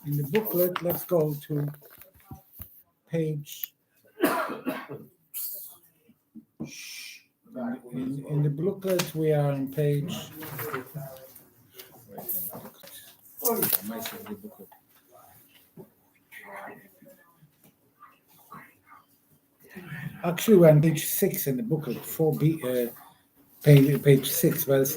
In the booklet, let's go to page. In the booklet, we are on page. Actually, we're on page 6 in the booklet, 4B, page 6. Well, it's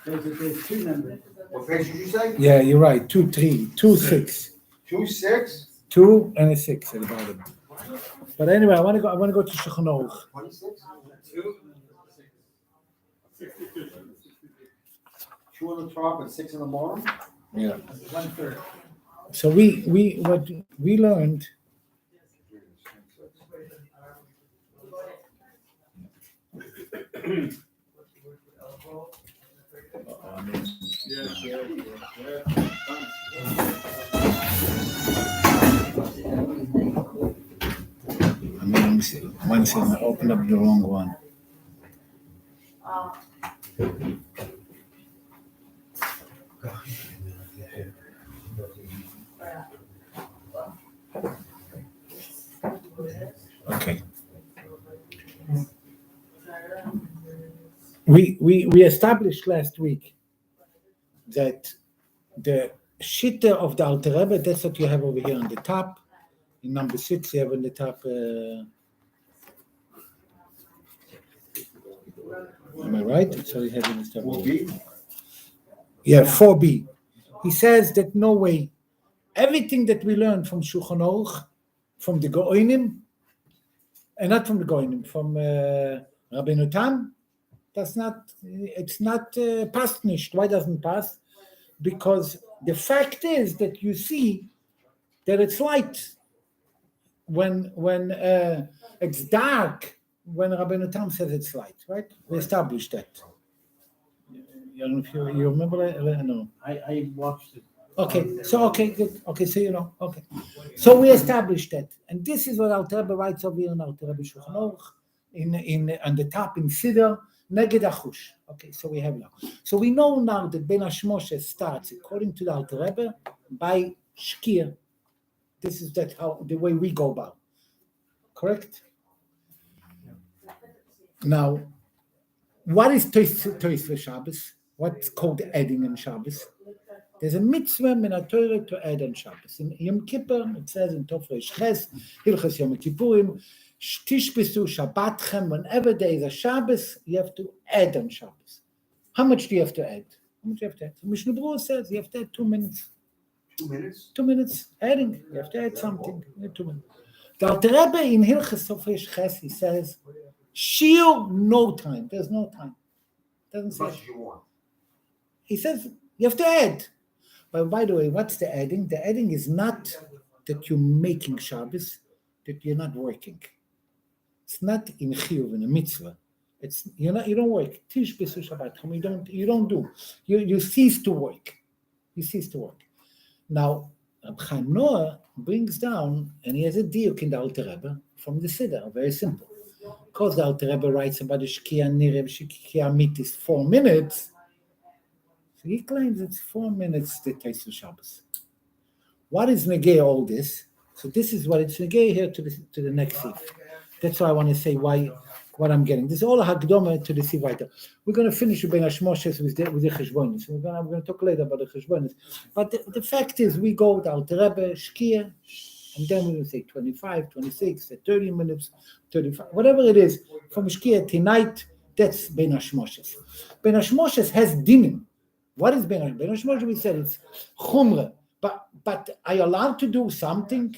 There's two numbers. What page did you say? yeah, you're right. 2, 3, 2, 6. 2, 6? 2 and a 6 at the bottom. But anyway, I want to go to Shulchan Aruch. 26? 2 on the top and 6 in the bottom? Yeah. 1/3. So what we learned. One second, I opened up the wrong one. Okay. We established last week that the shitta of the Alter Rebbe, that's what you have over here on the top. In number 6, you have on the top. Am I right? So you have in the top. 4B? Yeah, 4B. He says that no way. Everything that we learned from Shulchan Aruch, from the Goinim, and not from the Goinim, from Rabbeinu Tam, it's not past nicht. Why doesn't it pass? Because the fact is that you see that it's light when it's dark when Rabbeinu Tam says it's light, right? We established that. You don't know if you remember it? No. I watched it. Okay, so good. Okay, so you know. Okay, so we established that, and this is what Alter Rebbe writes over here in Alter Rebbe Shulchan Aruch, in on the top in Siddur Neged Achush. Okay, so we have now. So we know now that Ben Hashmoshe starts according to the Alter Rebbe by Shkir. This is the way we go about. Correct? Now, what is Tois Shabbos? What's called adding in Shabbos? There's a mitzvah min Torah to add on Shabbos. In Yom Kippur, it says in Tov Reish Ches, Hilchos Yom Kippurim, Tishbesu Shabbatchem. Whenever there is a Shabbos, you have to add on Shabbos. How much do you have to add? How much do you have to add? So Mishnah Berurah says you have to add 2 minutes. 2 minutes? 2 minutes adding. You have to add something. 2 minutes. The Alter Rebbe in Hilchos Tov Reish Ches, he says, Shiur, no time. There's no time. Doesn't As say. much as you want. He says you have to add. But by the way, what's the adding? The adding is not that you're making Shabbos, that you're not working. It's not in chiyuv, in a mitzvah. It's you don't work. Tish besu Shabbat. You don't do. You cease to work. You cease to work. Now, Reb Chaim Noah brings down, and he has a diuk in the Alter Rebbe from the Siddur, very simple. Because the Alter Rebbe writes about the Shkia Nirev, Shkia Mitis, 4 minutes. So he claims it's 4 minutes the Taisu Shabbos. What is negay all this? So this is what it's negay here to the next seif. That's why I want to say what I'm getting. This is all a hakdoma to the seif weiter. We're going to finish with Ben Hashmoshes with the cheshbonis. We're going to talk later about the cheshbonis. But the fact is, we go with Alter Rebbe, Shkia, and then we're going to say 25, 26, 30 minutes, 35, whatever it is, from Shkia tonight, that's Ben Hashmoshes. Ben Hashmoshes has dinim. What is Ben Hashmoshes? We said it's chumrah, but are you allowed to do something?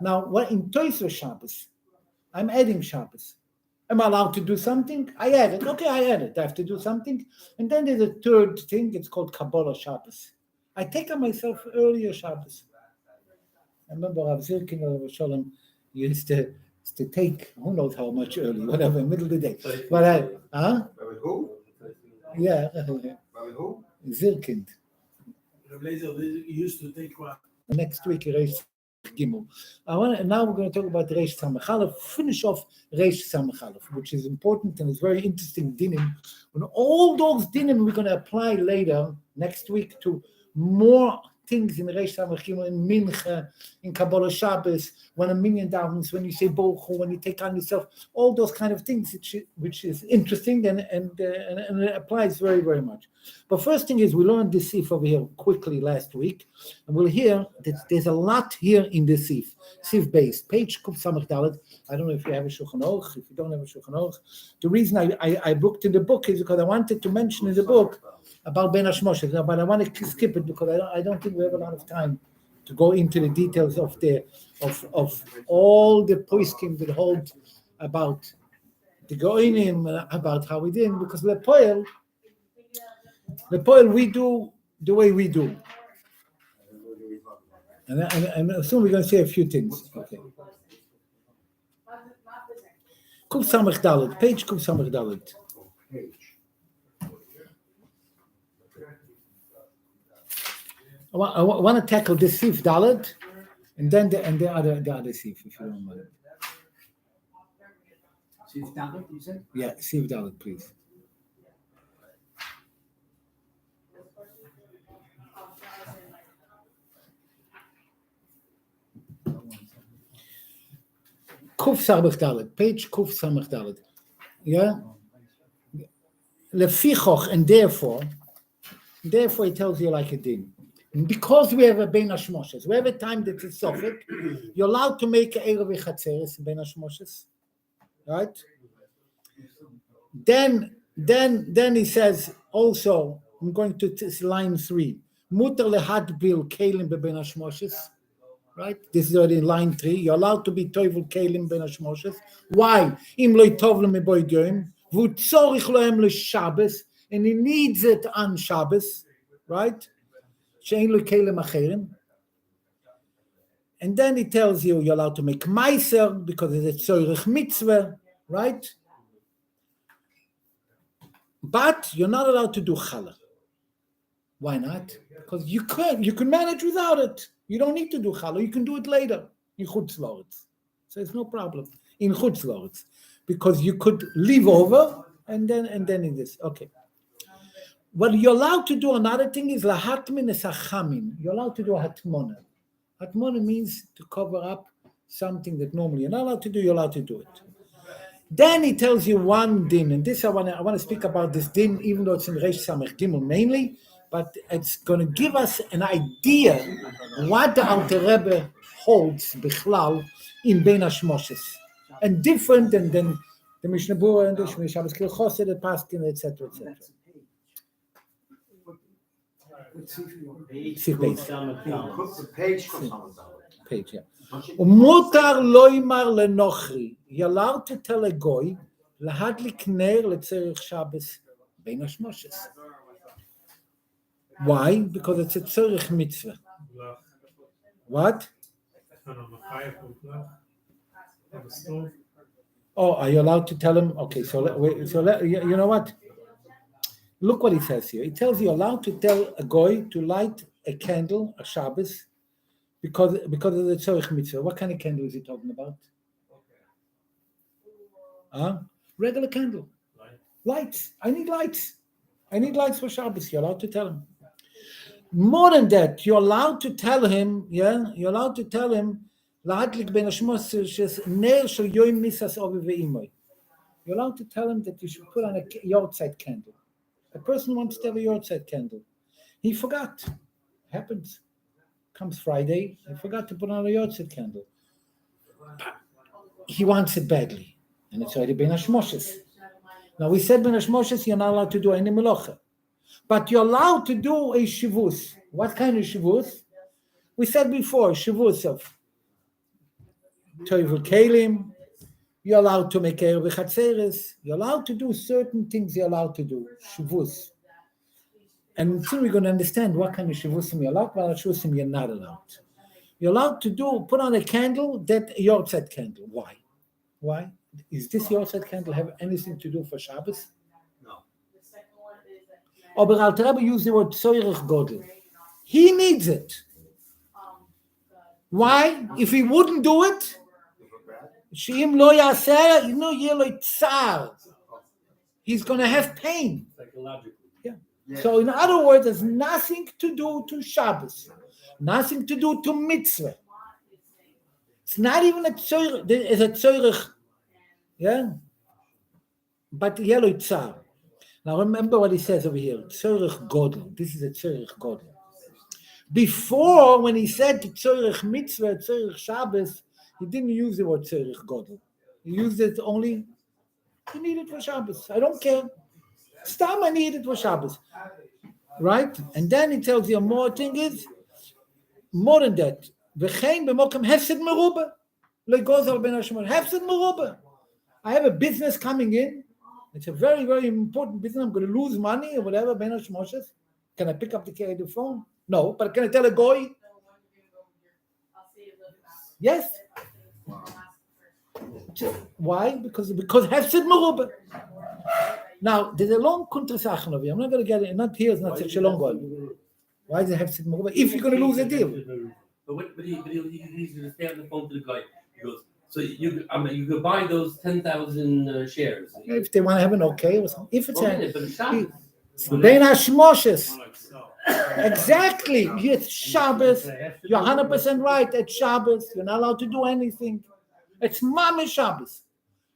Now, what in Toisra Shabbos, I'm adding Shabbos. Am I allowed to do something? I add it. Okay, I add it. I have to do something. And then there's a third thing. It's called Kabbalah Shabbos. I take on myself earlier Shabbos. I remember Rav Zirkin of Shalom used to take who knows how much early, whatever, middle of the day. But Who? Yeah. Who? Zirkind. You used to take what? Next week, Reish Gimel. Now we're going to talk about Reish Samech Aleph. Finish off Reish Samech Aleph, which is important and it's very interesting dinim. And all those dinim we're going to apply later next week to more things in Reish Samach Gimel, in Mincha, in Kabbalah Shabbos, when a minyan davens, when you say Bochu, when you take on yourself, all those kind of things, which is interesting and it applies very, very much. But first thing is, we learned this Sif over here quickly last week, and we'll hear that there's a lot here in this Sif base, page Kuf Samach Dalet. I don't know if you have a Shulchan Aruch. If you don't have a Shulchan Aruch, the reason I booked in the book is because I wanted to mention in the book about Ben Hashmoshes, but I want to skip it because I don't think we have a lot of time to go into the details of all the poskim that hold about the Goinim, about how we did, because Lepoel we do the way we do. And soon we're going to say a few things. Okay. Kuf Samach Dalet, page Kuf Samach Dalet. I want to tackle this Sif Dalet, and then the other Sif, if you don't mind. Sif Dalet, you said? Yeah, Sif Dalet, please. Kuf Samach Dalet, page Kuf Samach Dalet. Yeah? Lefichoch, and therefore it tells you like a din. Because we have a Ben Hashmoshes, we have a time that is Sofik, you're allowed to make a Erev Chatzeres in Ben Hashmoshes, right? Then he says also, I'm going to line 3, Mutar lehadbil kelim beben Hashmoshes, right? This is already in line 3. You're allowed to be toivel kelim ben Hashmoshes. Why? Im lo tovlem meboy goyim, vu tzorich lohem leShabbos, and he needs it on Shabbos, right? Shein lo kelim acherim. And then he tells you you're allowed to make meiser because it's a tzorich mitzvah, right? But you're not allowed to do challah. Why not? Because you can manage without it. You don't need to do challah. You can do it later in Chutz La'aretz. So it's no problem in Chutz La'aretz because you could leave over and then in this. Okay. What you're allowed to do, another thing is lahatmin esachamin. You're allowed to do a hatmona. Hatmona means to cover up something that normally you're not allowed to do. You're allowed to do it. Then he tells you one din, and this I want to speak about this din, even though it's in Reish Samech Gimel mainly, but it's going to give us an idea what the Alter Rebbe holds bichlal in Ben Hashmoshes, and different than the Mishnah Berurah and the Shmei Shabbos Kil Chosed, the Paskin, etc. Page, yeah. Mutar loymar lenochri. You're allowed to tell a goy lahadlik ner letzerich Shabbos ben Hashmoshes. Why? Because it's a tzorich mitzvah. What? Oh, are you allowed to tell him? Okay, you know what? Look what he says here. He tells you allowed to tell a goy to light a candle, a Shabbos, because of the tzorich mitzvah. What kind of candle is he talking about? Regular candle. Lights. I need lights. I need lights for Shabbos. You're allowed to tell him. More than that, you're allowed to tell him, you're allowed to tell him, you're allowed to tell him that you should put on a yortzeit candle. A person wants to have a yortzeit candle. He forgot. Happens. Comes Friday, he forgot to put on a yortzeit candle. He wants it badly. And it's already Ben Hashmoshes. Now we said Ben Hashmoshes, you're not allowed to do any melocha. But you're allowed to do a shivus. What kind of shivus? We said before, shivus of toivel kelim. You're allowed to make erev chatzeres. You're allowed to do certain things. You're allowed to do shivus. And soon we're going to understand what kind of shivusim you're allowed, what shivusim you're not allowed. You're allowed to put on a candle, that yortzeit candle. Why? Why? Is this yortzeit candle have anything to do for Shabbos? Aber Alter Rebbe used the word tzorich godel. He needs it. Why? If he wouldn't do it, she'im lo yaseh, yeh lo tzar. He's going to have pain. Psychologically. Yeah. So in other words, there's nothing to do to Shabbos. Nothing to do to mitzvah. It's not even a tzorich. There is a tzorich, yeah? But yellow tzar. Now remember what he says over here. Tzorich godel. This is a tzorich godel. Before, when he said tzorich mitzvah, tzorich Shabbos, he didn't use the word tzorich godel. He used it only, you need it for Shabbos. I don't care. Stam, I need it for Shabbos. Right? And then he tells you more thing is, more than that. V'chein b'mokem hefsed merubah. Le'gozal ben hashemon. Hefsed merubah. I have a business coming in. It's a very, very important business. I'm going to lose money or whatever. Ben hashmoshes. Can I pick up the phone? No. But can I tell a goy? Yes. Why? Because hefsed merubah. Now, there's a long contrasachen over here. I'm not going to get it. Not here. It's not such a long one. Why is it hefsed merubah? If you're going to lose a deal. But he needs to stay on the phone to the guy. He goes, so you could buy those 10,000 shares. If they want to have an okay or something. If it's Ben Hashmoshes. Exactly. It's Shabbos. You're 100% right. It's Shabbos. You're not allowed to do anything. It's Mamish Shabbos.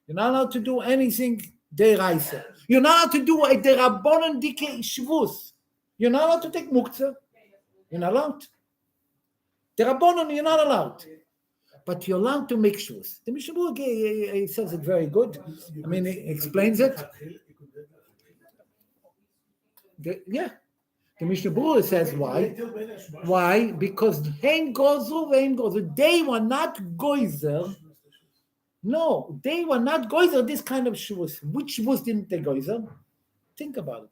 You're not allowed to do anything deraisa. You're not allowed to do a derabonon dike shvus. You're not allowed to take muktzah. You're not allowed. Derabonon, you're not allowed. But you're allowed to make shvus. The Mishnah Berurah he says it very good. I mean, he explains it. The Mishnah Berurah says why? Why? Because they were not goizer. No, they were not goizer this kind of shvus. Which shvus didn't they goizer? Think about it.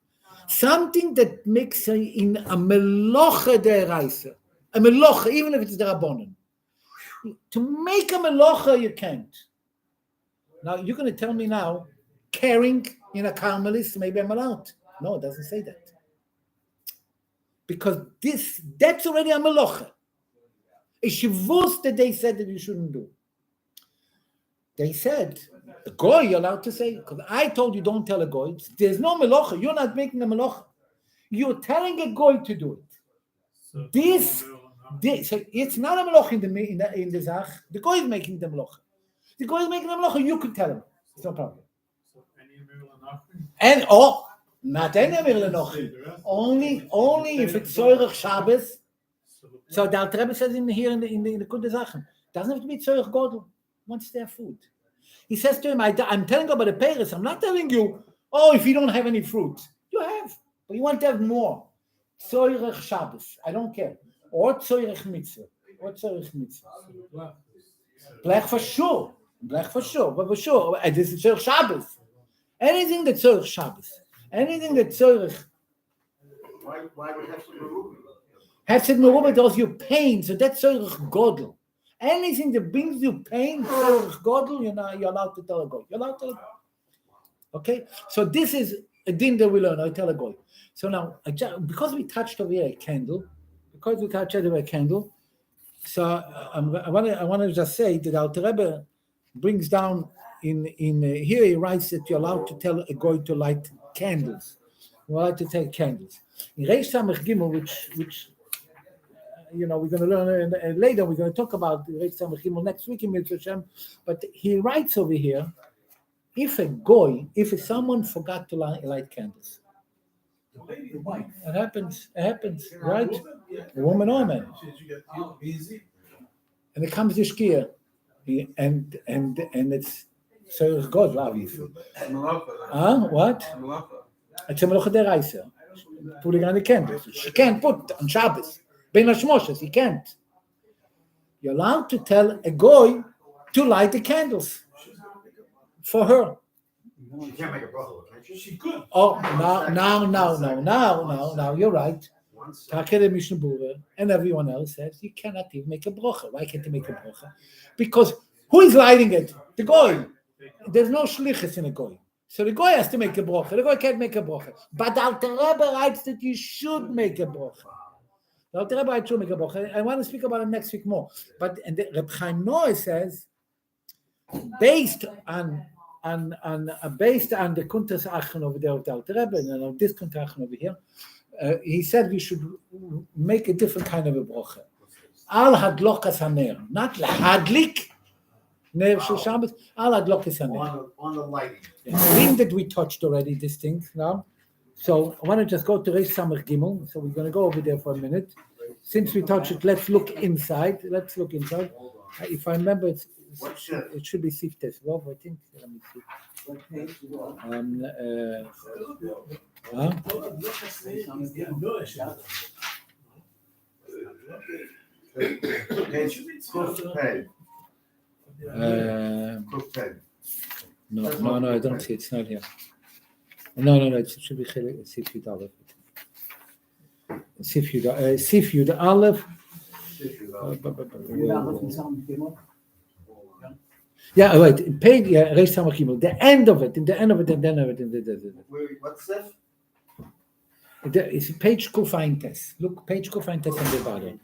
Something that makes in a melocha deraisa. A melocha, even if it's derabonon. To make a melocha, you can't. Now, you're going to tell me now, caring in a Carmelist, maybe I'm allowed. No, it doesn't say that. Because that's already a melocha. A shivus that they said that you shouldn't do. They said, a goy you're allowed to say, because I told you don't tell a goy. There's no melocha. You're not making a melocha. You're telling a goy to do it. So it's not a melocha in the zach. The goy is making the melocha. The goy is making the melocha. You could tell him. It's no problem. So any Amir And not any Amir Lenochi. Only if it's Tzorich Shabbos. So the Alter Rebbe says here in the Kunde Sachen, doesn't have to be Tzorich Godel. What's their food? He says to him, I'm telling you about the Paris. I'm not telling you, if you don't have any fruit. You have, but you want to have more. Tzorich Shabbos. I don't care. Or Tzorich Mitzvah. Black for sure. But for sure. This is Tzorich Shabbos. Anything that's Tzorich Shabbos. Anything that's Tzorich. Why would Hefsed Merubah? Hefsed Merubah does you pain, so that's Tzorich Godel. Anything that brings you pain, Tzorich Godel, you're allowed to tell a goy. You're allowed to tell a goy. Okay? So this is a din that we learn. I tell a goy. So now, because we touched over here a candle, so I want to just say that Alter Rebbe brings down in here he writes that you're allowed to tell a goy to light candles. You're allowed to take candles. In Reish Samech Gimel, which we're going to learn later. We're going to talk about Reish Samech Gimel next week in Mitzvah Shem. But he writes over here, if someone forgot to light candles, it happens, right? A woman or a man. And it comes to Shkia, and it's so God, obviously. What? It's a melocha deraisa. Putting on the candles. She can't put on Shabbos. Ben Hashmoshes, he can't. You're allowed to tell a goy to light the candles for her. She can't make a bracha, can she? She could. Oh, now, you're right. Takere Mishnah Berurah and everyone else says you cannot even make a bracha. Why can't you make a bracha? Because who is lighting it? The goy. There's no shlichus in a goy. So the goy has to make a bracha. The goy can't make a bracha. But the Alter Rebbe writes that you should make a bracha. The Alter Rebbe writes should make a bracha. I want to speak about it next week more. But and the Reb Chaim Noah says, based on the Kuntas Achen over there of the Alter Rebbe and on this Kuntas Achen over here, he said we should make a different kind of a bracha. al hadlokas haner, not lahadlik ner shel Shabbos, al hadlokas haner. On the lighting. The thing that we touched already, this thing now. So I want to just go to Reish Samach Gimel. So we're going to go over there for a minute. Since we touched it, let's look inside. If I remember, it should be Siftes Vov, I think. Let me see. No, I don't see it. It's not here. No, it should be Sif Yud Aleph. Sif Yud Aleph. Yeah, right. Page, Reish Samach Gimel. The end of it. What's Sif? It's page Kufain Tes. Look, page Kufain Tes on the bottom.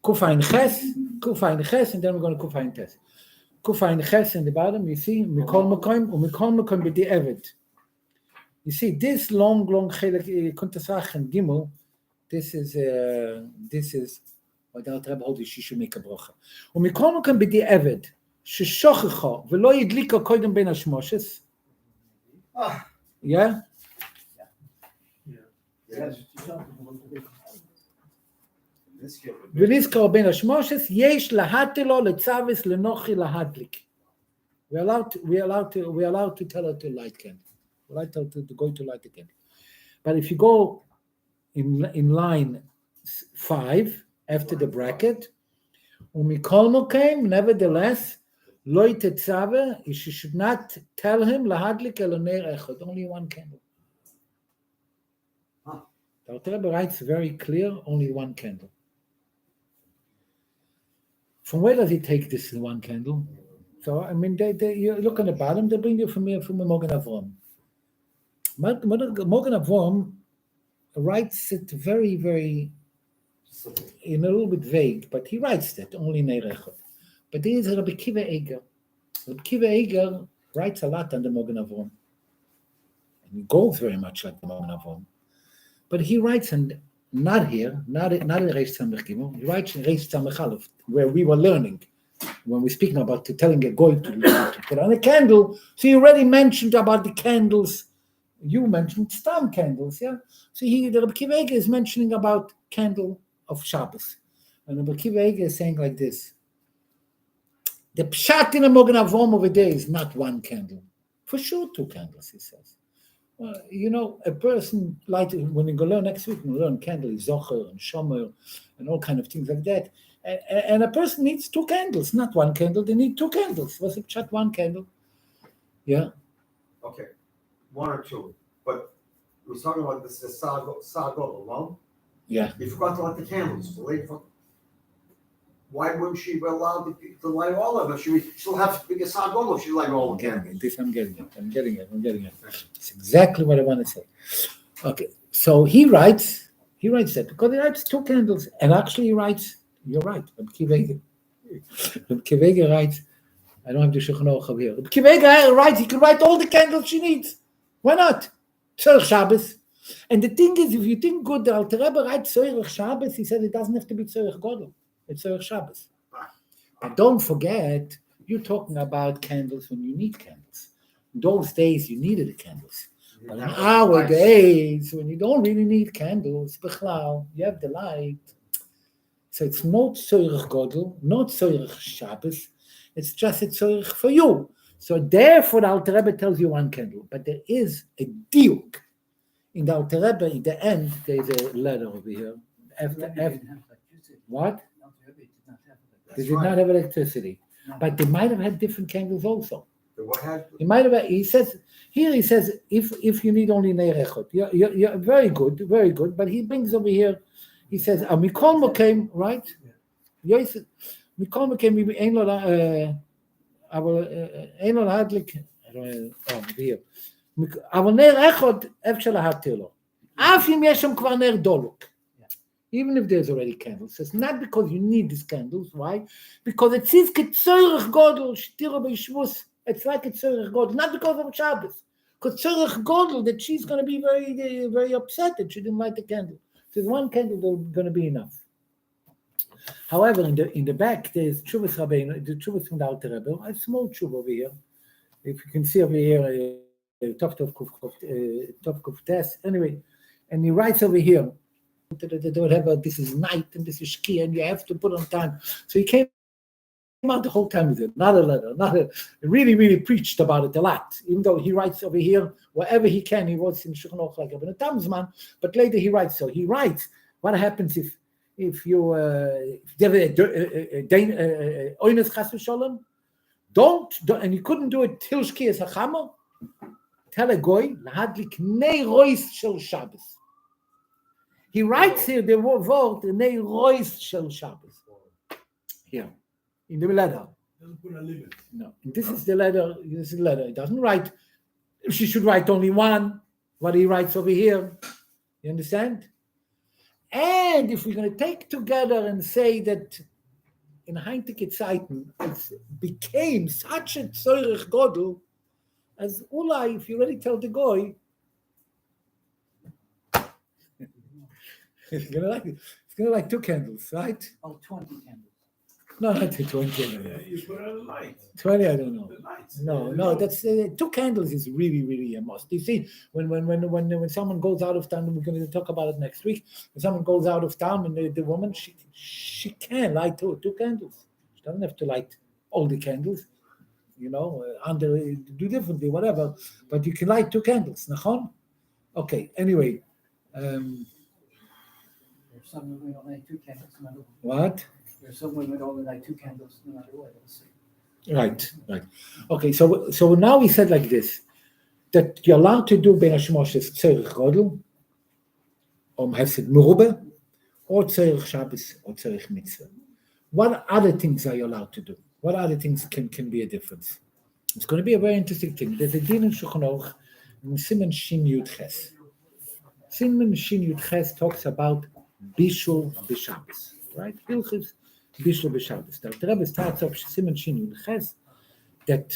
Kufain Ches, and then we're going to Kufain Tes. Kufain Ches in the bottom, you see, Mikol Mekoim b'di Eved. You see, this long Chelek Kuntasach and Gimel, this is what the Alter Rebbe holds is she should make a bracha. Mikol Mekoim b'di Eved, sheshochecha v'lo yidlika koydem ben hashmoshes. Yeah? Yes. ולזכור בין השמושס, יש להטלו לצווס לנוחי להדליק. We're allowed to tell her to light candle. We're allowed to go to light the candle. But if you go in line 5, after the bracket, ומכל מוקם, nevertheless, לא יתצווה, she should not tell him להדליק אלא נר אחד, only one candle. The Alter Rebbe writes very clear, only one candle. From where does he take this one candle? So, I mean, you look on the bottom, they bring you from the Mogen Avram. Mogen Avram writes it very, very, in a little bit vague, but he writes that, only Ner Echad. But there is Rabbi Kiva Eger. Rabbi Kiva Eger writes a lot on the Mogen Avram. And he goes very much like the Mogen Avram. But he writes, and not here, not in Reish Samach Gimel, he writes in Reish Samach Aleph, where we were learning, when we're speaking about telling a goy to put on a candle. So you already mentioned about the candles. You mentioned stam candles, yeah? So the Rabbi Kiva Eger is mentioning about candle of Shabbos. And Rabbi Kiva Eger is saying like this. The pshat in the Mogen Avram over there is not one candle. For sure, 2 candles, he says. Well, you know, a person, like when you go learn next week, we'll learn candle, zocher and shomer, and all kind of things like that. And a person needs 2 candles, not 1 candle. They need 2 candles. Was it shut 1 candle? Yeah. Okay, 1 or 2. But we're talking about this Sagol, no? Yeah. You forgot to light the candles. Why wouldn't she be allowed to light all of them? She'll have to be a Sagol if she light all of them. I'm getting it. It's exactly what I want to say. Okay, so he writes that because he writes 2 candles, and actually he writes, you're right, Rabbi Kiva Eger writes, I don't have the Shulchan Aruch over here. Rabbi Kiva Eger writes, he can write all the candles she needs. Why not? Tzorech Shabbos. And the thing is, if you think good, the Alter Rebbe writes Tzorech Shabbos, he said it doesn't have to be Tzorech Godel. It's Tzorech Shabbos. But don't forget, you're talking about candles when you need candles. In those days, you needed the candles. But in our days, when you don't really need candles, Bechlau, you have the light. So it's not Tzorech Godel, not Tzorech Shabbos. It's just a Tzorech for you. So therefore, the Alter Rebbe tells you 1 candle. But there is a diuk. In the Alter Rebbe, in the end, there's a letter over here. After what? They did not have electricity. But they might have had different candles also. He might have. He says if you need only Ner Echad, you're very good. But he brings over here. He says Mikol Mokem, right? Yes, Mikol Mokem. Ein lo hadlik. Here. אבל נר אחד אפשר להטיר לו. אף אם יש שם כבר נר דולוק. Even if there's already candles. It's not because you need these candles. Why? Because it says כצורך גודל שתירו בישבוס. It's like a tzorech godel, not because of Shabbos. Because tzorech godel, that she's going to be very, very upset that she didn't light the candle. So 1 candle is going to be enough. However, in the back there's Tshuvas Rabbeinu, the Tshuvas from the Alter Rebbe, a small Tshuva over here. If you can see over here, top of test. Anyway, and he writes over here, whatever, this is night and this is shkia, and you have to put on time. So he came out the whole time with it, not a letter, really preached about it a lot. Even though he writes over here, wherever he can, he writes in Shulchan Aruch like a Tamzman, but later he writes. So he writes, what happens if you oines chas v'sholem, don't, and you couldn't do it till shkia hachama. Tell a goy lahadlik nei rois shel Shabbos. He writes here the word nei rois shel Shabbos. Here, in the letter. Doesn't put a limit. No, this is the letter. This is the letter. It doesn't write. She should write only one. What he writes over here. You understand? And if we're going to take together and say that in Heintige Zeiten it became such a tzorech godel, as Ulai, if you already tell the goy, it's gonna like 2 candles, right? Oh, 20 candles. No, not 20. Yeah, you put on the light. 20, I don't know. The lights. No, that's 2 candles is really a must. You see, when someone goes out of town, we're going to talk about it next week. When someone goes out of town, and the woman she can light 2 candles. She doesn't have to light all the candles, do differently, whatever. But you can light 2 candles. Nachon? Okay. Anyway, There's some women only like 2 candles, no matter what. what? There's some women only like 2 candles, no matter what. Right. Okay, so now we said like this, that you're allowed to do Ben Hashmoshes Tzorech Godel, Hefsed Merube, or Tzorech Shabbos, or Tzorech Mitzvah. What other things are you allowed to do? What other things can be a difference? It's going to be a very interesting thing. There's a din in Shulchan Aruch, in Siman Shin Yud Ches. Siman Shin Yud Ches talks about Bishul B'Shabbos, right? Hilchos Bishul B'Shabbos. The Rebbe starts off Siman Shin Yud Ches that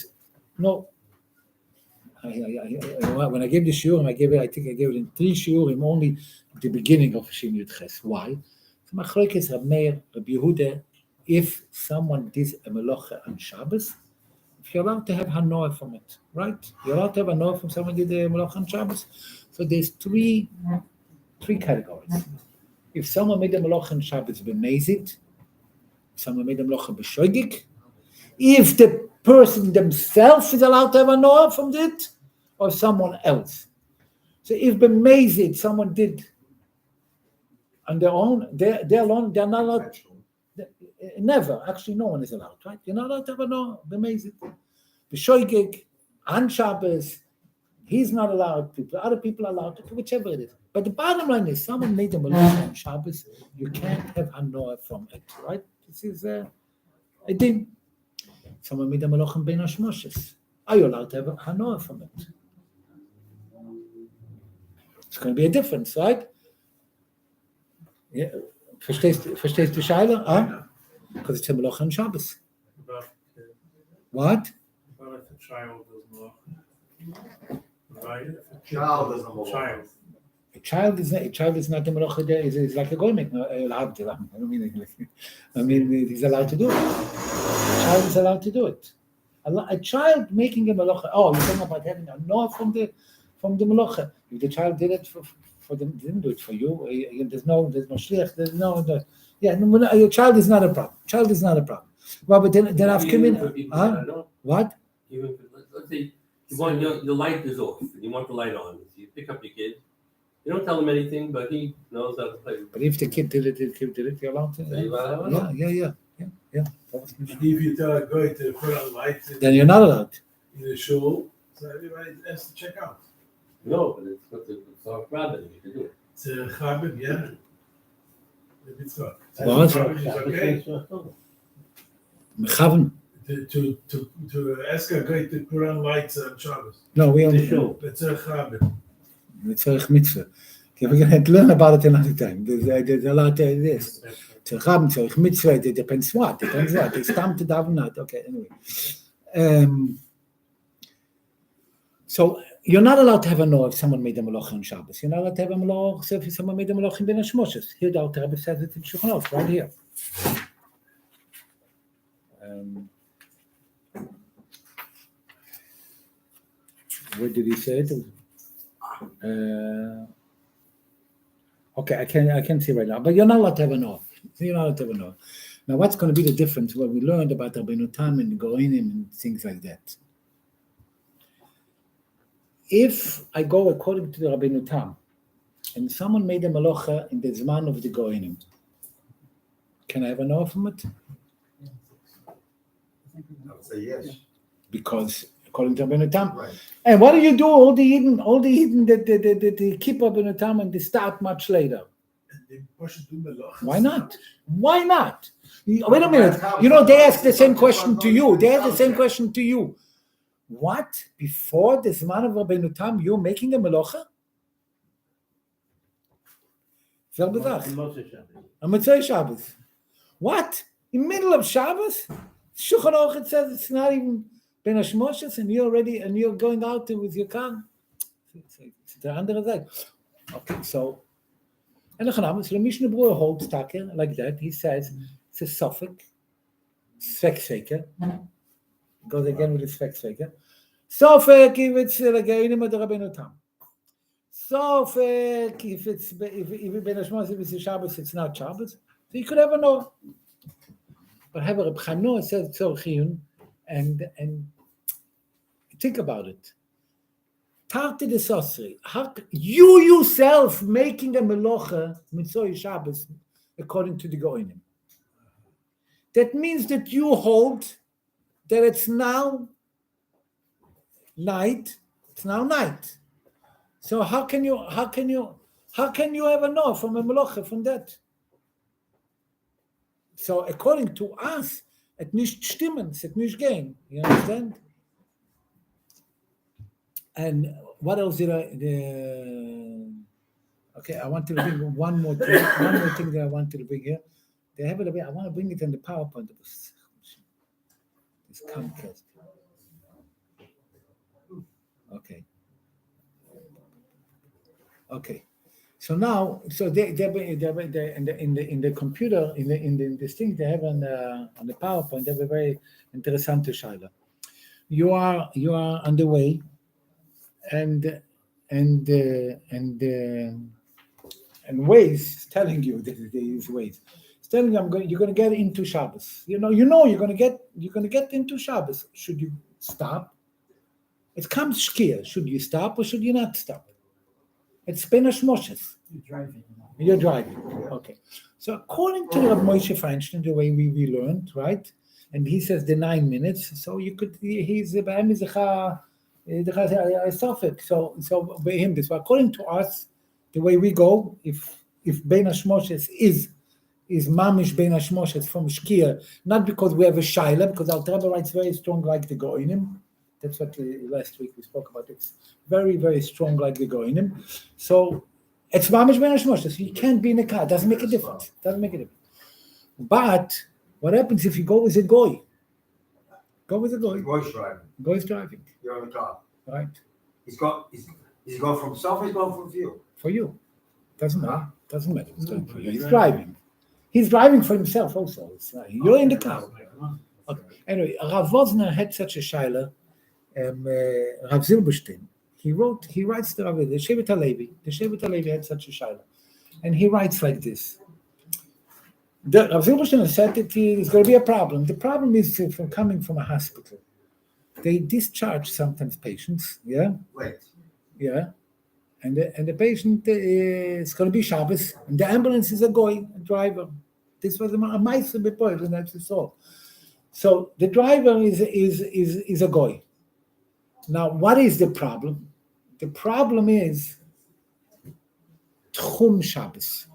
when I gave the shiurim, I gave it in 3 shiurim, only the beginning of Shin Yud Ches. Why? Machlokes Rab Meir, Rabbi Yehuda, if someone did a melacha on Shabbos, if you're allowed to have hanoah from it, right? You're allowed to have hanoah from someone who did a melacha on Shabbos. So there's three categories. If someone made a melacha on Shabbos b'mezid, someone made a melacha b'shoigig, if the person themselves is allowed to have hanoah from it, or someone else. So if b'mezid someone did on their own, they're alone, they're not allowed. Never, actually, no one is allowed, right? You're not allowed to have hanoah b'mezid. B'shoigig, on Shabbos, he's not allowed. Other people are allowed to do whichever it is. But the bottom line is, someone made a melacha on Shabbos, you can't have hanoah from it, right? This is a din. Someone made a melacha ben hashmoshes. Are you allowed to have hanoah from it? It's going to be a difference, right? Yeah. Verstehst du Scheile? Because it's a melacha on Shabbos. What? Well, if a child does not. Right? Child doesn't belong. Child. A child is not the melacha there. It's like a goymek. I don't mean English. I mean, he's allowed to do it. A child is allowed to do it. A child making a melacha. Oh, you're talking about having a no from the melacha. If the child did it for them, didn't do it for you. There's no shliach. Your child is not a problem. Child is not a problem. Well, but then I've come in. What? Even let's say the light is off and you want the light on. So you pick up your kid. You don't tell him anything, but he knows how to play. But if the kid did it, you're allowed to. Yeah. If you tell a guy to put on lights Then you're not allowed. in the shul, so everybody has to check out. No, but it's our Rabbi. You can do it. It's a chabad, yeah. If it's not. What? Chabad is okay. Mechaven. To ask a guy to put on lights on Shabbos. No, we only. It's a chabad. Tzorech mitzvah. Okay, we're going to learn about it another time. There's a lot of this. Tzorech mitzvah, it depends what. It's time to daven not. Okay, anyway. So You're not allowed to have a no if someone made a maloch on Shabbos. You're not allowed to have a maloch if someone made a maloch in Ben Hashmoshes. Here the Alter Rebbe says it in Shulchan Aruch, right here. Where did he say it? Okay, I can't see right now, but you're not allowed to have a no. You're not allowed to have a no. Now, what's going to be the difference? What we learned about Rabbeinu Tam and Goinim and things like that. If I go according to the Rabbeinu Tam, and someone made a malocha in the Zman of the Goinim, can I have a no from it? I would say yes. Because according to Rabbeinu Tam, Right. and what do you do? All the Eden that keep Rabbeinu Tam and they start much later. They push it to Melach. Why not? Wait a minute. You know, they ask the same question to you. They ask the same question to you. What? Before the Zman of Rabbeinu Tam, you're making a melacha? Zel b'dach. On Motzei Shabbos. What? In the middle of Shabbos? Shulchan Aruch says it's not even Ben Hashmoshes, and you're going out there with your car. It's the andere Seite. Okay, so. And the Mishnah Berurah holds Taker like that. He says it's a suffix, Svekseker. Goes again with the Svekseker. Suffix if it's the Geinim of the Rabbeinu Tam. Suffix if it's Ben Hashmos, if it's a Shabbos, it's not Shabbos. So you could have a no. But have a Reb Chanua says Tzorchiyun, and think about it. Tarte de Sosri, you yourself making a melocha mitzvah Shabbos according to the Goinim. That means that you hold that it's now night. It's now night. So how can you have a no from a melocha from that? So according to us, it nicht stimmen, it nicht gehen. You understand? And what else did okay, I want to bring one more thing that I wanted to bring here. They have it. I want to bring it in the PowerPoint. It's Comcast. Okay. Okay. So now, they in the computer in this thing they have on the PowerPoint. They have a very interesting shaila. You are on the way. And Waze is telling you that they use Waze. It's telling you you're going to get into Shabbos. You know you're going to get into Shabbos. Should you stop? It comes shkia. Should you stop or should you not stop? It's Ben Hashmoshes. You're driving. Okay. So according to Rabbi Moshe Feinstein, the way we learned, right? And he says the 9 minutes. So you could he's a suffix. So by him this. But according to us, the way we go, if Ben Hashmoshes is mamish Ben Hashmoshes from Shkia, not because we have a shaila, because Alter Rebbe writes very strong like the Goinim. That's what last week we spoke about. It's very, very strong like the Goinim. So it's mamish Ben Hashmoshes. You can't be in a car. It doesn't make a difference. But what happens if you go with a goy? Go with a goy. Goy's driving. Goy's driving. You're in the car. Right. Is he going from himself or he's going from you? For you. Doesn't matter. He's going for you. He's driving. He's driving for himself also. You're in the car. Okay. Anyway, Rav Wozner had such a shaila. Rav Zilberstein. He writes the Rabbi, the Shevet HaLevi. The Shevet HaLevi had such a shaila. And he writes like this. Rav Zilberstein said that it's going to be a problem. The problem is from coming from a hospital. They discharge sometimes patients, yeah? Wait. Yeah. And the patient is going to be Shabbos, and the ambulance is a driver. This was a meiser before, and that's all. So the driver is a goy. Now, what is the problem? The problem is Tchum Shabbos.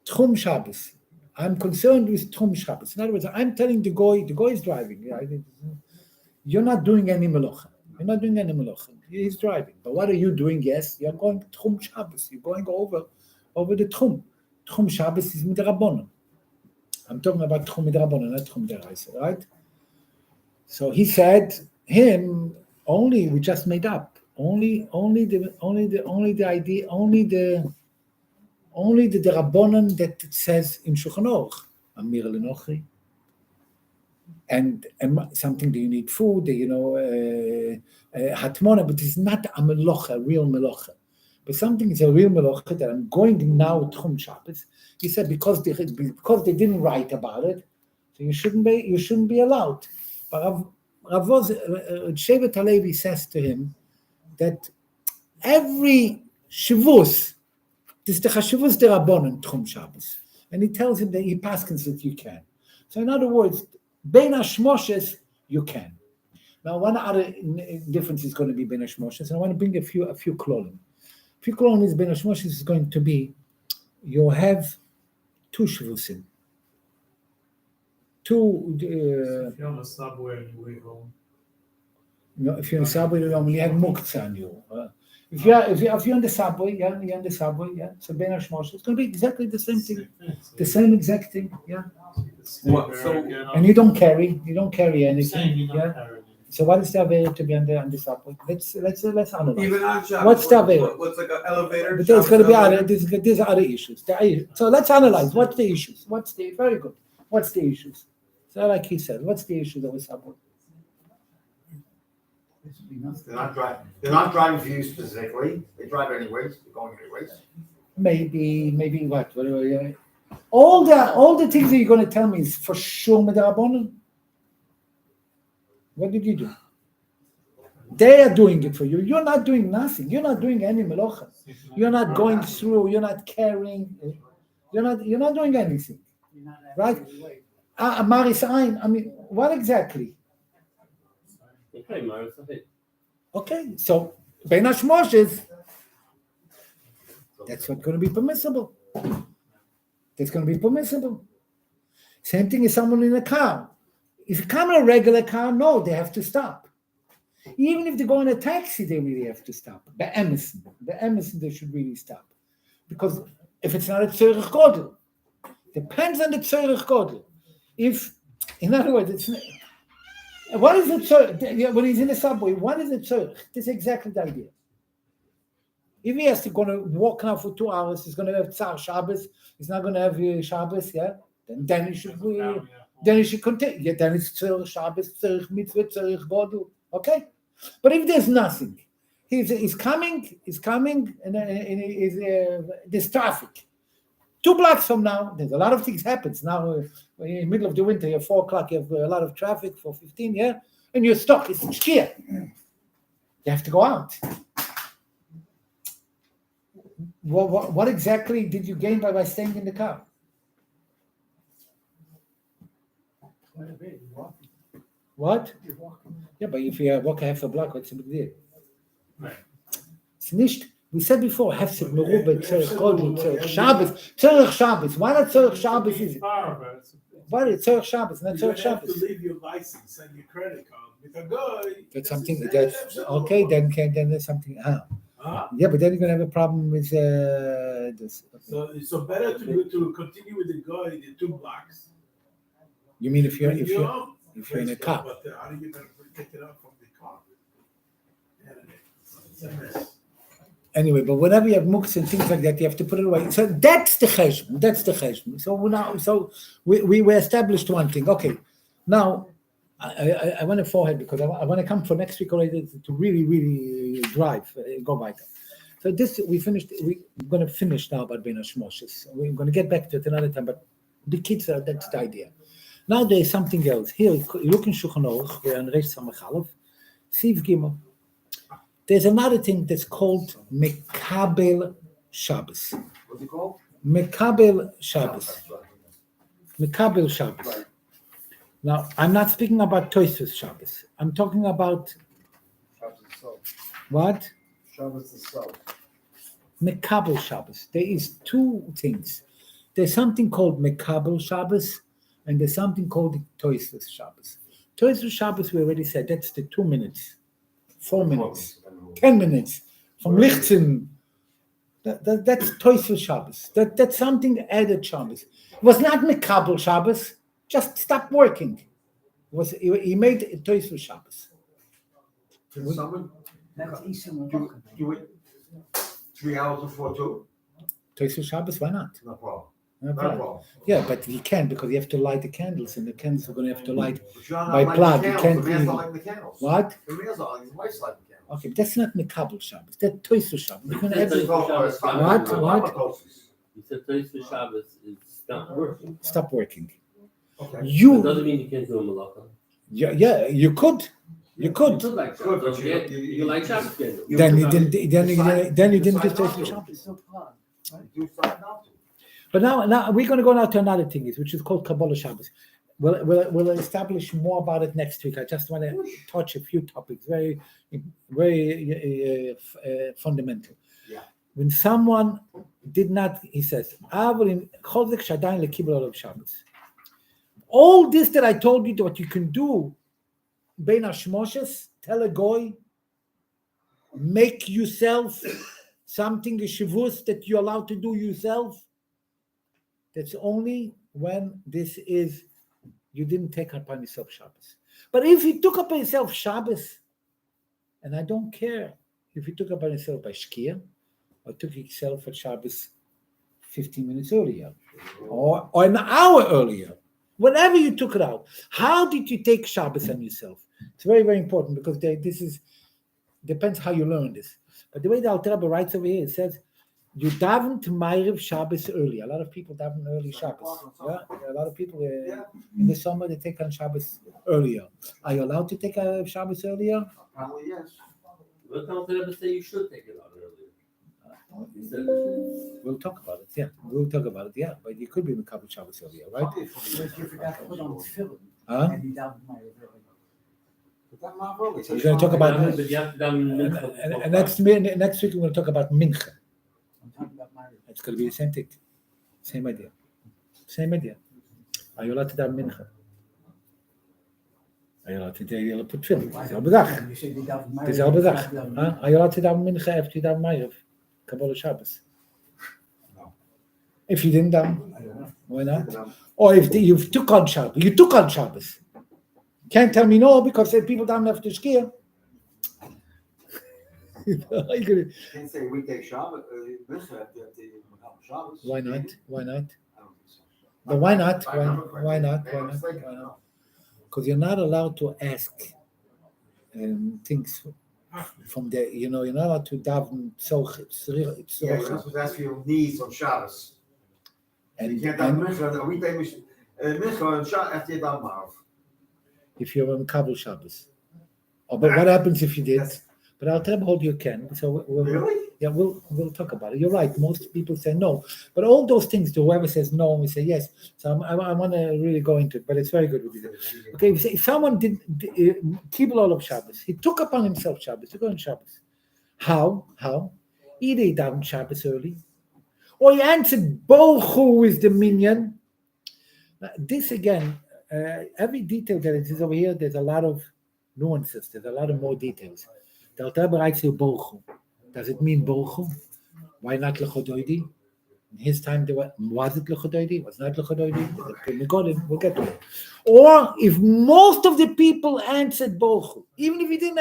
Tchum Shabbos. I'm concerned with Tchum Shabbos. In other words, I'm telling the goy is driving. You're not doing any melacha. He's driving. But what are you doing? Yes, you're going Tchum Shabbos. You're going over the Tchum. Tchum Shabbos is midrabanan. I'm talking about Tchum midrabanan, not Tchum deraisa, right? So he said, Only we just made up. Only the idea. Only the Rabbanon that it says in Shulchan Aruch, Amir Lenochi, and something that you need food, hatmona, but it's not a melocha, a real melocha. But something is a real melocha that I'm going now Tchum Shabbos. He said because they didn't write about it, so you shouldn't be allowed. But Rav Shevet Halevi says to him that every Shavuos, this is the Chashuvos de Rabbanon Tchum Shabbos, and he tells him that he paskins that you can. So in other words, Bein Hashmoshes you can. Now one other difference is going to be Bein Hashmoshes, and I want to bring a few klolim. A few klolim is Bein Hashmoshes is going to be you have two Shavuosim. If you're on the subway on your way home. No, if you're in the subway, you normally have muktzah on you. If you're on the subway, you're on the subway, so Bein Hashmoshes, it's going to be exactly the same thing, the same exact thing, What, so, And you don't carry anything, So what is the Avera to be on the subway? Let's analyze. Even on Shabbos. What's the Avera? What's like an elevator? But there's going to be Shabbos other. There's other issues. So let's analyze. What's the issues? Very good. What's the issues? So like he said, what's the issue with subway? They're not driving for you specifically. They drive anyways. They're going anyways. Maybe what? All the things that you're going to tell me is for sure Medarabbanon. What did you do? They are doing it for you. You're not doing nothing. You're not doing any melocha. You're not going through. You're not carrying. You're not doing anything. Right? Maris Ein. I mean, what exactly? okay, Maris, okay. Okay, so Bein Hashmoshes, that's what's going to be permissible. That's going to be permissible. Same thing as someone in a car. If you come in a regular car, no, they have to stop. Even if they go in a taxi, they really have to stop. The Emerson, they should really stop. Because if it's not a Tzorech Godel, depends on the Tzorech Godel. If, in other words, it's what is the tzorech? When he's in the subway, what is the tzorech? This is exactly the idea. If he has to go to walk now for 2 hours, he's going to have Tzar Shabbos. He's not going to have Shabbos, Then he should continue. Then it's Tzorech Shabbos, Tzorech Mitzvah, Tzorech Godel. Okay, but if there's nothing, he's coming, and there's traffic. 2 blocks from now, there's a lot of things happens. Now, in the middle of the winter, you're 4 o'clock, you have a lot of traffic for 15, and you're stuck. It's Shuir. You have to go out. What exactly did you gain by staying in the car? What? Yeah, but if you walk half a block, what's the big deal? Right. It's nicht. We said before, Hefsek Merubah, Tzorech Godel, Tzorech Shabbos. Why not Tzorech Shabbos? Why is Tzorech Shabbos, not Tzorech Shabbos? You have to leave your license and your credit card with a guy. That's something that's okay. Then there's something. Yeah, but then you're gonna have a problem with this. Okay. So better to continue with the guy the 2 blocks. You mean if you're in a car? But how are you gonna pick it up from the car? It's a mess. Anyway, but whenever you have mooks and things like that, you have to put it away. So that's the cheshbon. So we established one thing. Okay, now I want to forward because I want to come for next week already to really drive, go by that. So this we finished. We're going to finish now about Bein Hashmoshes. We're going to get back to it another time. But the kids that's the idea. Now there is something else. Here, you look in Shulchan Aruch, we're on Reish Samach Aleph, Siv Gimel. There's another thing that's called Mekabel Shabbos. What's it called? Mekabel Shabbos. Mekabel Shabbos. Right. Now, I'm not speaking about Tosfos Shabbos. I'm talking about Shabbos itself. what? Shabbos itself. Mekabel Shabbos. There is 2 things. There's something called Mekabel Shabbos, and there's something called Tosfos Shabbos. Tosfos Shabbos, we already said, that's the 2 minutes, 4 minutes, 10 minutes from Lichtzen. That's Tosfos Shabbos. That's something added Shabbos. It was not Mekabel Shabbos. Just stop working. He made Tosfos Shabbos. Can someone That's Eastern do it 3 hours before too? Toisus Shabbos, why not? No problem. No No problem. problem. Yeah, but you can because you have to light the candles, and the candles are going to have to light. But you're not By lighting plug, the you candles. can't The man's not even- lighting the candles. What? The man's not lighting, his wife's lighting the candles. Okay, but that's not Mikabel Shabbos. That's Toisus Shabbos. You can That's have Toisus What? You said Toisus Shabbos is not working. stop working. Okay. That You, doesn't mean you can't do a malacha. yeah, you could. You could. You like Good, Shabbos. but You like Shabbos candles. Then you didn't. Then you didn't do Decide not Toisus to. Shabbos. It's still plug. Do something not to. But now we're going to go now to another thing, which is called Kabbalah Shabbos. We'll establish more about it next week. I just want to touch a few topics, very fundamental. Yeah. When someone did not, he says, all this that I told you, what you can do, Bein Hashmoshes, tell a goy, make yourself something, a shavus that you're allowed to do yourself. That's only when this is, you didn't take upon yourself Shabbos. But if you took upon yourself Shabbos, and I don't care if you took upon yourself by Shkia, or took yourself at Shabbos 15 minutes earlier, or an hour earlier, whenever you took it out, how did you take Shabbos on yourself? It's very, very important because this is, depends how you learn this. But the way the Alter Rebbe writes over here, it says, you daven to Ma'ariv Shabbos early. A lot of people daven early Shabbos. Yeah, a lot of people in the summer they take on Shabbos earlier. Are you allowed to take a Shabbos earlier? Probably yes. What don't they ever say you should take it out earlier? You said We'll talk about it. Yeah, we'll talk about it. Yeah, but you could be in a couple Shabbos earlier, right? Probably But if you forgot to put on tefillin, Huh? and you down my But that not really. We're going to talk about but you have to daven and next week we're going to talk about Mincha. I'm talking about my. It's going to be the same thing, same idea, same idea. Are you allowed to daven Mincha? Are you allowed to put tefillin? Dezelfde dag. You said you down my. Dezelfde dag. Huh? Are you allowed to daven Mincha after you daven Ma'ariv? Kabbalah Shabbos. No. If you didn't daven, I don't know. why not? Or if you took on Shabbos, you took on Shabbos. Can't tell me no because people daven after Shkia. You can't say weekday Shabbos, Mincha at the Shabbos. Why not? Why not? I don't think so. But why not? If I remember correctly. Why not? Maybe I'm Why not? mistaken, Why I don't not? know. Because you're not allowed to ask things from the, you're not allowed to daven it's Yeah, you're not supposed to ask for your needs on Shabbos. and, You can't have and Mincha, a weekday Mincha and Shabbos after you daven Ma'ariv. if you're on Kabbalah Shabbos. Oh, but what happens if you did? That's- But I'll tell them hold you can. So Really? yeah, we'll talk about it. You're right. Most people say no, but all those things, whoever says no, we say yes. So I want to really go into it, but it's very good with you. Okay, if someone did keep all of Shabbos, he took upon himself Shabbos to go on Shabbos. How? Either he davened Shabbos early, or he answered Bochu with the minyan. Now, this again, every detail that it is over here, there's a lot of nuances. There's a lot of more details. The Alter Rebbe writes here Bochu. Does it mean Bochu? Why not Lechodoidi? In his time, was it Lechodoidi? Was not Lechodoidi? We'll get to it. Or if most of the people answered Bochu, even if he didn't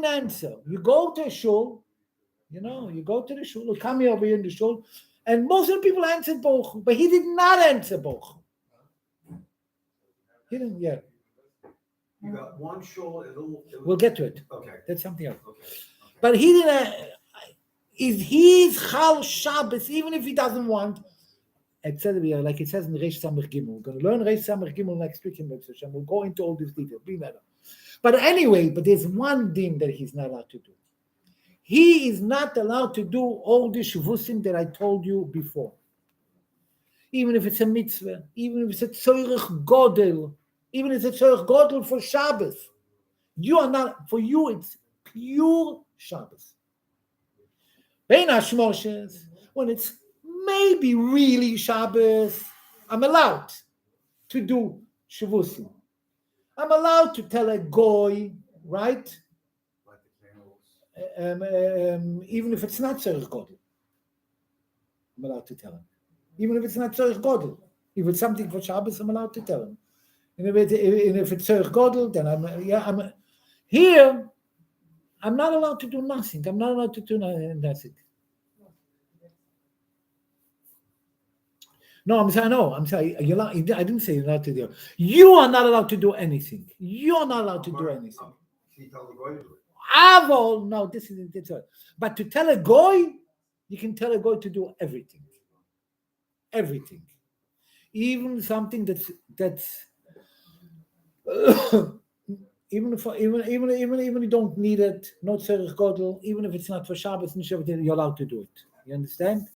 answer, you go to a shul, you go to the shul, you come here over here in the shul, and most of the people answered Bochu, but he did not answer Bochu. He didn't, yeah. You got one shul, We'll get to it. Okay, That's something else. okay. But he didn't. Is he's Chal Shabbos, even if he doesn't want. It says like it says in Reish Samach Gimel. We're going to learn Reish Samach Gimel next week in Mitzvah. We'll go into all these details. Be better. But anyway, there's one thing that he's not allowed to do. He is not allowed to do all the shavusim that I told you before. Even if it's a mitzvah, even if it's a tzorich godel, even if it's a tzorich godel for Shabbos. You are not, for you, it's pure Shabbos. Bein Hashmoshes, when it's maybe really Shabbos, I'm allowed to do shavusim. I'm allowed to tell a goy, right? Like the candles. Even if it's not tzorich godel. I'm allowed to tell him. Even if it's not tzorich godel. If it's something for Shabbos, I'm allowed to tell him. And if it's tzorich godel, then Here, I'm not allowed to do nothing. I'm not allowed to do nothing. No, I'm saying no. I'm saying you're not, I didn't say you're allowed to do. You are not allowed to do anything. You are not allowed to do anything. She told the goy to do it. Avol, no, this is it. But to tell a goy, you can tell a goy to do everything. Everything. Even something that's even you don't need it, not tzarich godel, even if it's not for Shabbos, you're allowed to do it. You understand?